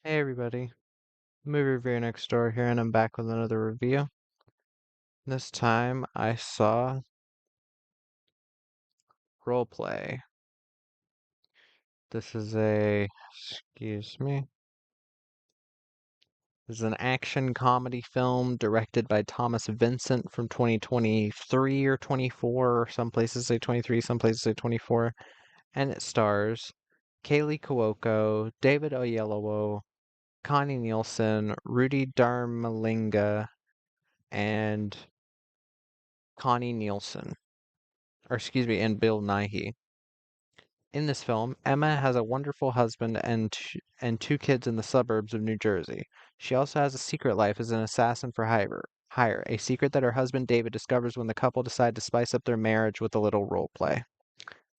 Hey everybody, Movie Review Next Door here, and I'm back with another review. This time I saw Roleplay. This is excuse me, this is an action comedy film directed by Thomas Vincent from 2023 or 24, or some places say 23, some places say 24, and it stars Kaylee Cuoco, David Oyelowo, Connie Nielsen, Rudy Darmalinga, and Connie Nielsen. Or excuse me, and Bill Nighy. In this film, Emma has a wonderful husband and two kids in the suburbs of New Jersey. She also has a secret life as an assassin for hire, a secret that her husband David discovers when the couple decide to spice up their marriage with a little role play.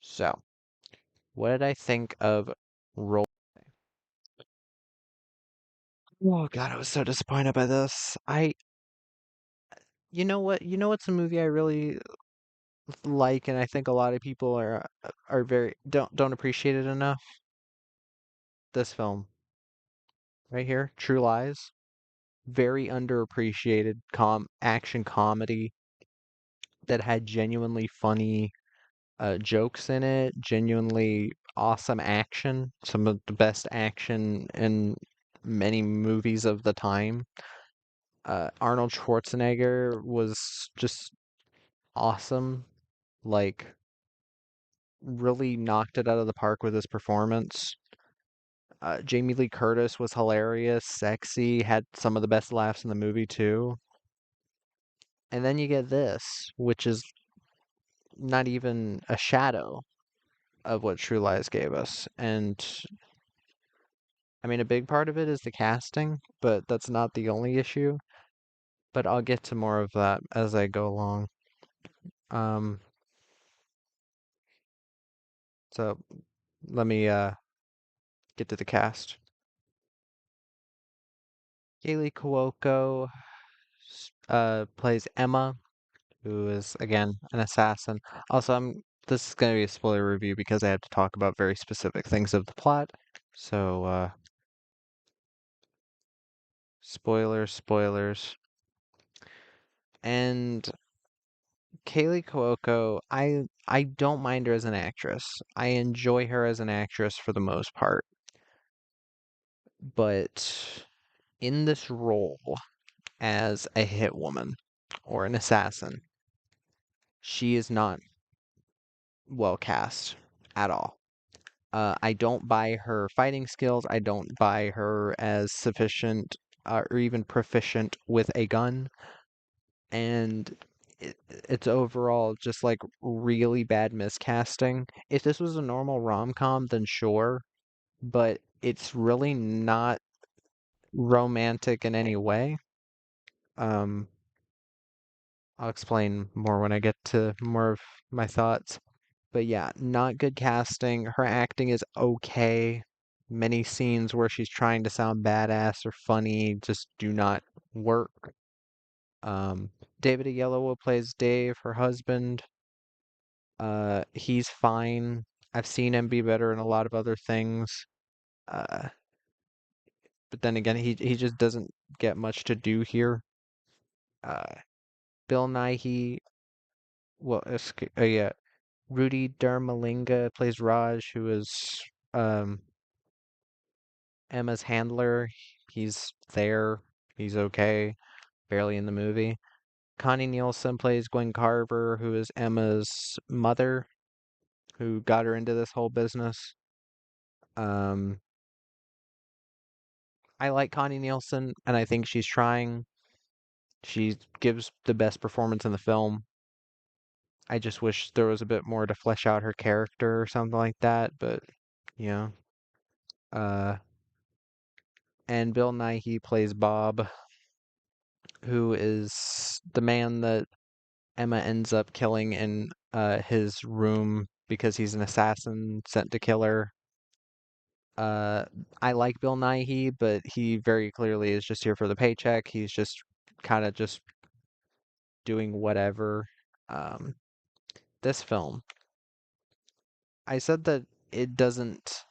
So, what did I think of role? Oh God, I was so disappointed by this. You know what? You know what's a movie I really like, and I think a lot of people are very don't appreciate it enough. This film right here, True Lies. Very underappreciated action comedy that had genuinely funny jokes in it, genuinely awesome action, some of the best action in many movies of the time. Arnold Schwarzenegger was just awesome, like really knocked it out of the park with his performance. Jamie Lee Curtis was hilarious, sexy, had some of the best laughs in the movie too. And then you get this, which is not even a shadow of what True Lies gave us. And I mean, a big part of it is the casting, but that's not the only issue. But I'll get to more of that as I go along. Um, so let me get to the cast. Kaylee Cuoco plays Emma, who is again an assassin. Also, this is going to be a spoiler review because I have to talk about very specific things of the plot. So, spoilers. And Kaylee Cuoco, I don't mind her as an actress. I enjoy her as an actress for the most part. But in this role as a hit woman or an assassin, she is not well cast at all. I don't buy her fighting skills. I don't buy her as sufficient or even proficient with a gun. And it's overall just like really bad miscasting. If this was a normal rom-com, then sure, but it's really not romantic in any way. Um, I'll explain more when I get to more of my thoughts. But yeah, not good casting. Her acting is okay. Many scenes where she's trying to sound badass or funny just do not work. Um, David Oyelowo plays Dave, her husband. He's fine. I've seen him be better in a lot of other things. Uh, but then again, he just doesn't get much to do here. Uh, Bill Nighy, well, yeah, Rudy Darmalinga plays Raj, who is um Emma's handler. He's there. He's okay. Barely in the movie. Connie Nielsen plays Gwen Carver, who is Emma's mother, who got her into this whole business. Um, I like Connie Nielsen, and I think she's trying. She gives the best performance in the film. I just wish there was a bit more to flesh out her character or something like that, but yeah. Uh, and Bill Nighy plays Bob, who is the man that Emma ends up killing in his room because he's an assassin sent to kill her. Uh, I like Bill Nighy, but he very clearly is just here for the paycheck. He's just kind of just doing whatever. Um, this film, I said that it doesn't.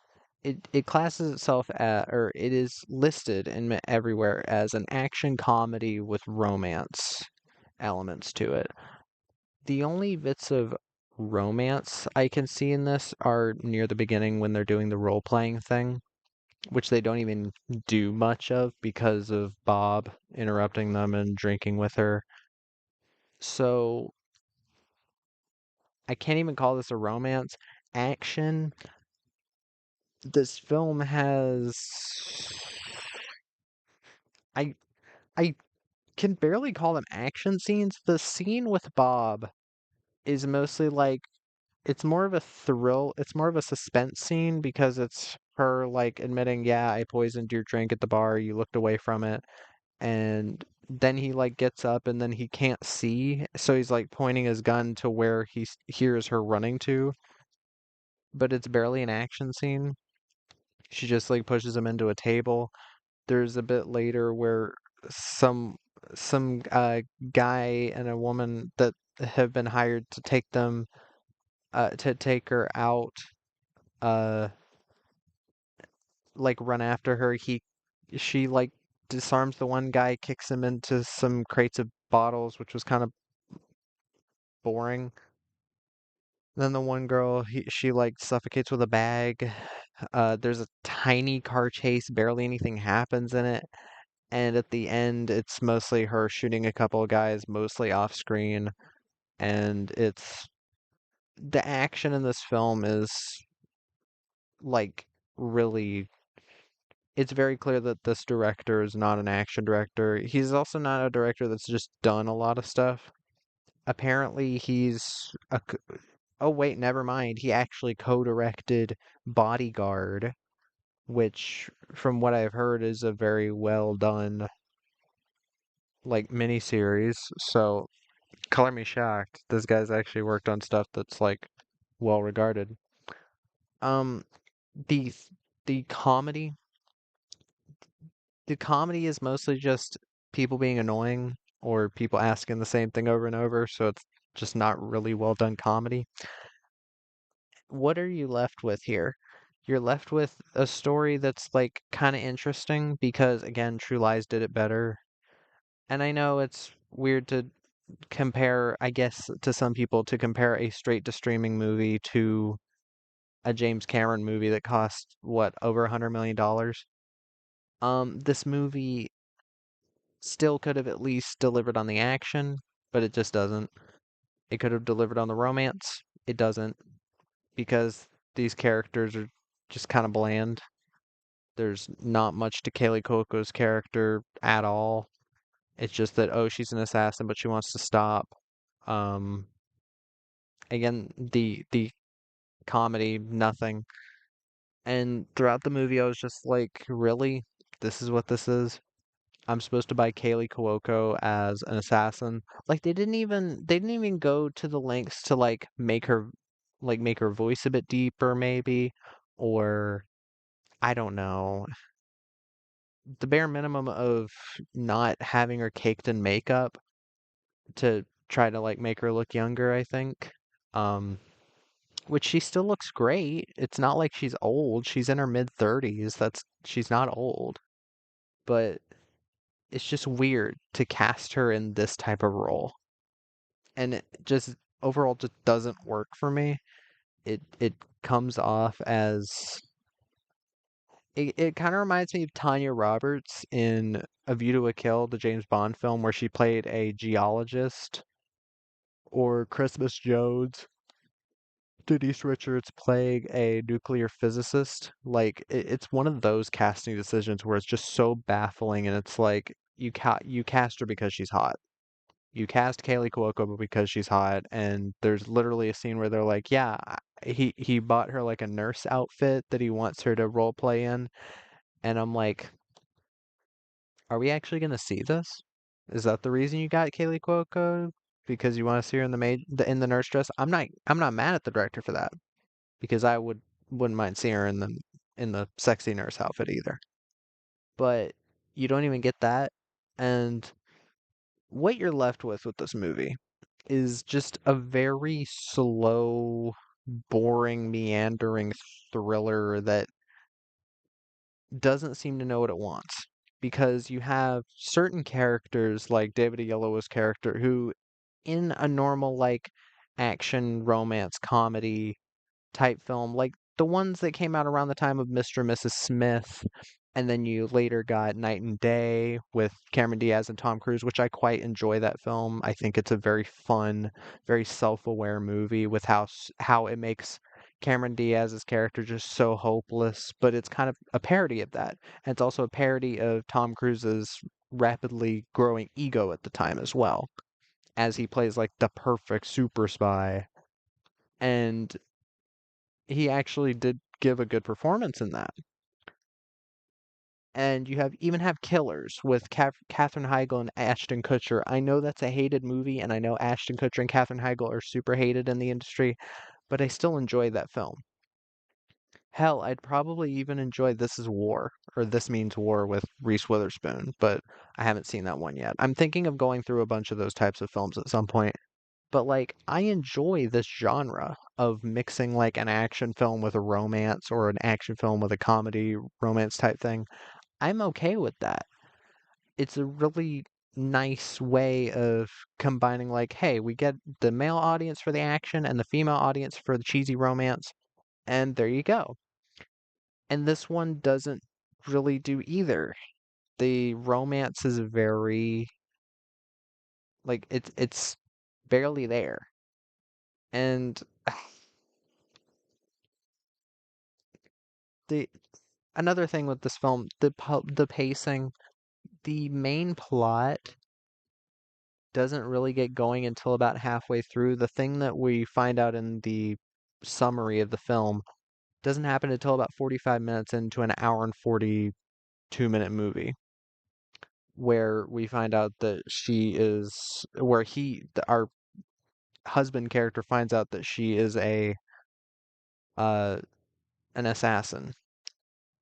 it classes itself at, or it is listed in everywhere as an action comedy with romance elements to it. The only bits of romance I can see in this are near the beginning when they're doing the role playing thing, which they don't even do much of because of Bob interrupting them and drinking with her. So I can't even call this a romance. Action. This film has. I I can barely call them action scenes. The scene with Bob is mostly like it's more of a thrill, it's more of a suspense scene because it's her like admitting, yeah, I poisoned your drink at the bar, you looked away from it, and then he like gets up and then he can't see, so he's like pointing his gun to where hears her running to, but it's barely an action scene. She just like pushes him into a table. There's a bit later where some some guy and a woman that have been hired to take her out uh like run after her. She like disarms the one guy, kicks him into some crates of bottles, which was kind of boring. Then the one girl, she like suffocates with a bag. There's a tiny car chase, barely anything happens in it. And at the end, it's mostly her shooting a couple of guys, mostly off screen. And it's the action in this film is like really, it's very clear that this director is not an action director. He's also not a director that's just done a lot of stuff. Apparently, oh wait, never mind. He actually co-directed Bodyguard, which, from what I've heard, is a very well done like miniseries. So color me shocked. This guy's actually worked on stuff that's like well regarded. Um, the the comedy, the comedy is mostly just people being annoying or people asking the same thing over and over, so it's just not really well done comedy. What are you left with here? You're left with a story that's like kind of interesting because again, True Lies did it better. And I know it's weird to compare, I guess, to some people to compare a straight to streaming movie to a James Cameron movie that cost what, over $100 million. This movie still could have at least delivered on the action, but it just doesn't. It could have delivered on the romance. It doesn't because these characters are just kind of bland. There's not much to Kaylee Cuoco's character at all. It's just that, oh, she's an assassin, but she wants to stop. Um, again, the comedy, nothing. And throughout the movie, I was just like, really? This is what this is? I'm supposed to buy Kaylee Cuoco as an assassin. Like they didn't even go to the lengths to make her voice a bit deeper maybe, or I don't know. The bare minimum of not having her caked in makeup to try to like make her look younger, I think. Um which she still looks great. It's not like she's old. She's in her mid 30s. She's not old. But it's just weird to cast her in this type of role. And it just overall just doesn't work for me. It comes off as it kind of reminds me of Tanya Roberts in A View to a Kill, the James Bond film where she played a geologist, or Christmas Jones, Denise Richards playing a nuclear physicist. Like it's one of those casting decisions where it's just so baffling, and it's like you cast her because she's hot. You cast Kaylee Cuoco because she's hot, and there's literally a scene where they're like, yeah, he bought her like a nurse outfit that he wants her to role play in, and I'm like, are we actually gonna see this? Is that the reason you got Kaylee Cuoco? Because you want to see her in in the nurse dress? I'm not mad at the director for that because wouldn't mind seeing her in the sexy nurse outfit either. But you don't even get that, and what you're left with this movie is just a very slow, boring, meandering thriller that doesn't seem to know what it wants because you have certain characters like David Oyelowo's character who in a normal like action romance comedy type film, like the ones that came out around the time of Mr. and Mrs. Smith, and then you later got Night and Day with Cameron Diaz and Tom Cruise, which I quite enjoy that film. I think it's a very fun, very self-aware movie with how it makes Cameron Diaz's character just so hopeless, but it's kind of a parody of that. And it's also a parody of Tom Cruise's rapidly growing ego at the time as well, as he plays like the perfect super spy. And he actually did give a good performance in that. And you have even have Killers with Katherine Heigl and Ashton Kutcher. I know that's a hated movie, and I know Ashton Kutcher and Katherine Heigl are super hated in the industry, but I still enjoy that film. Hell, I'd probably even enjoy This Is War or This Means War with Reese Witherspoon, but I haven't seen that one yet. I'm thinking of going through a bunch of those types of films at some point. But like I enjoy this genre of mixing like an action film with a romance or an action film with a comedy romance type thing. I'm okay with that. It's a really nice way of combining like, hey, we get the male audience for the action and the female audience for the cheesy romance, and there you go. And this one doesn't really do either. The romance is very like it's barely there. And the another thing with this film, the pacing, the main plot doesn't really get going until about halfway through. The thing that we find out in the summary of the film doesn't happen until about 45 minutes into an hour and 42-minute movie, where we find out that our husband character finds out that she is uh, an assassin.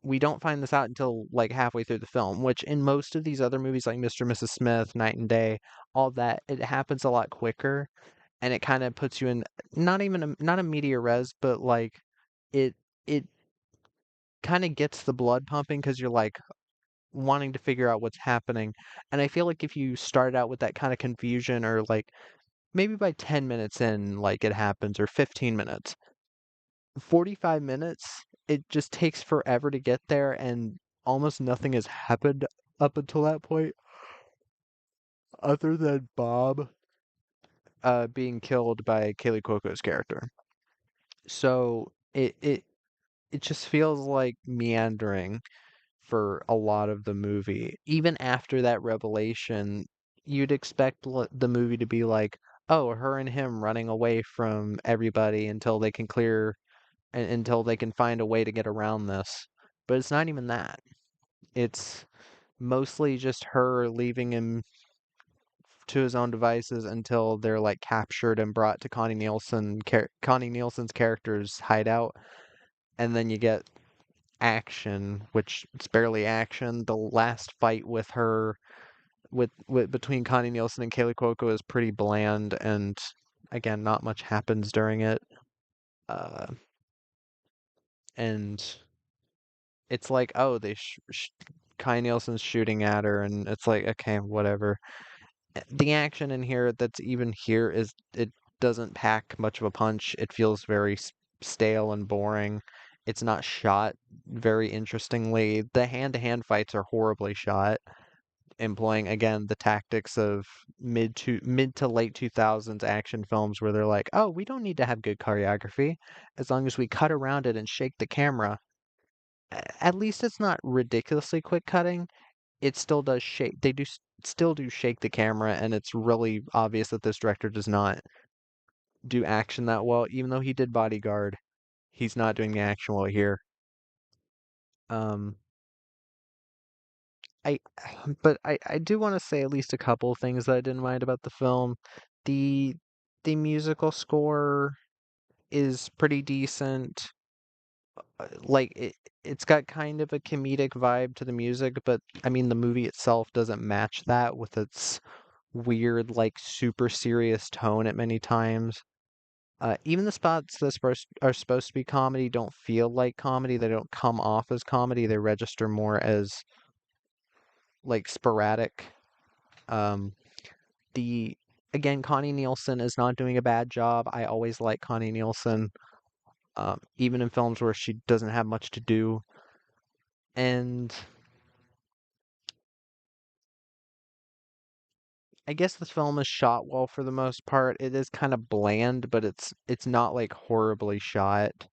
We don't find this out until like halfway through the film, which in most of these other movies like Mr. and Mrs. Smith, Night and Day, all that, it happens a lot quicker and it kind of puts you in not a media res, but like it it kind of gets the blood pumping because you're like wanting to figure out what's happening. And I feel like if you start out with that kind of confusion or like maybe by 10 minutes in like it happens or 15 minutes, 45 minutes, it just takes forever to get there and almost nothing has happened up until that point other than Bob being killed by Kaylee Cuoco's character. So it just feels like meandering for a lot of the movie. Even after that revelation, you'd expect the movie to be like, oh, her and him running away from everybody until they can until they can find a way to get around this. But it's not even that. It's mostly just her leaving him to his own devices until they're like captured and brought to Connie Nielsen's character's hideout, and then you get action, which it's barely action. The last fight with her with between Connie Nielsen and Kaylee Cuoco is pretty bland, and again, not much happens during it. Uh, and it's like, oh, Connie Nielsen's shooting at her, and it's like, okay, whatever. The action in here that's even here is it doesn't pack much of a punch. It feels very stale and boring. It's not shot very interestingly. The hand-to-hand fights are horribly shot, employing again the tactics of mid to late 2000s action films where they're like, "Oh, we don't need to have good choreography as long as we cut around it and shake the camera." At least it's not ridiculously quick cutting. It still does shake. Still do shake the camera, and it's really obvious that this director does not do action that well. Even though he did Bodyguard, he's not doing the action well here. Um, I, but I do want to say at least a couple of things that I didn't mind about the film. The the musical score is pretty decent. Like it's got kind of a comedic vibe to the music, but I mean the movie itself doesn't match that with its weird, like super serious tone at many times. Even the spots that are supposed to be comedy don't feel like comedy. They don't come off as comedy. They register more as like sporadic. Um, the Again, Connie Nielsen is not doing a bad job. I always like Connie Nielsen, even in films where she doesn't have much to do. And I guess this film is shot well for the most part. It is kind of bland, but it's not like horribly shot.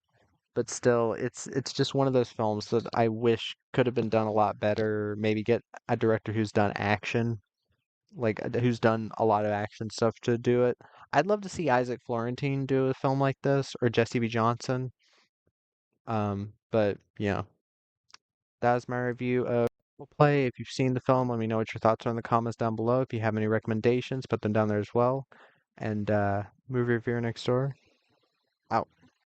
But still, it's just one of those films that I wish could have been done a lot better. Maybe get a director who's done action, like who's done a lot of action stuff to do it. I'd love to see Isaac Florentine do a film like this, or Jesse B. Johnson. But that was my review of We'll Play. If you've seen the film, let me know what your thoughts are in the comments down below. If you have any recommendations, put them down there as well. And movie reviewer next door out.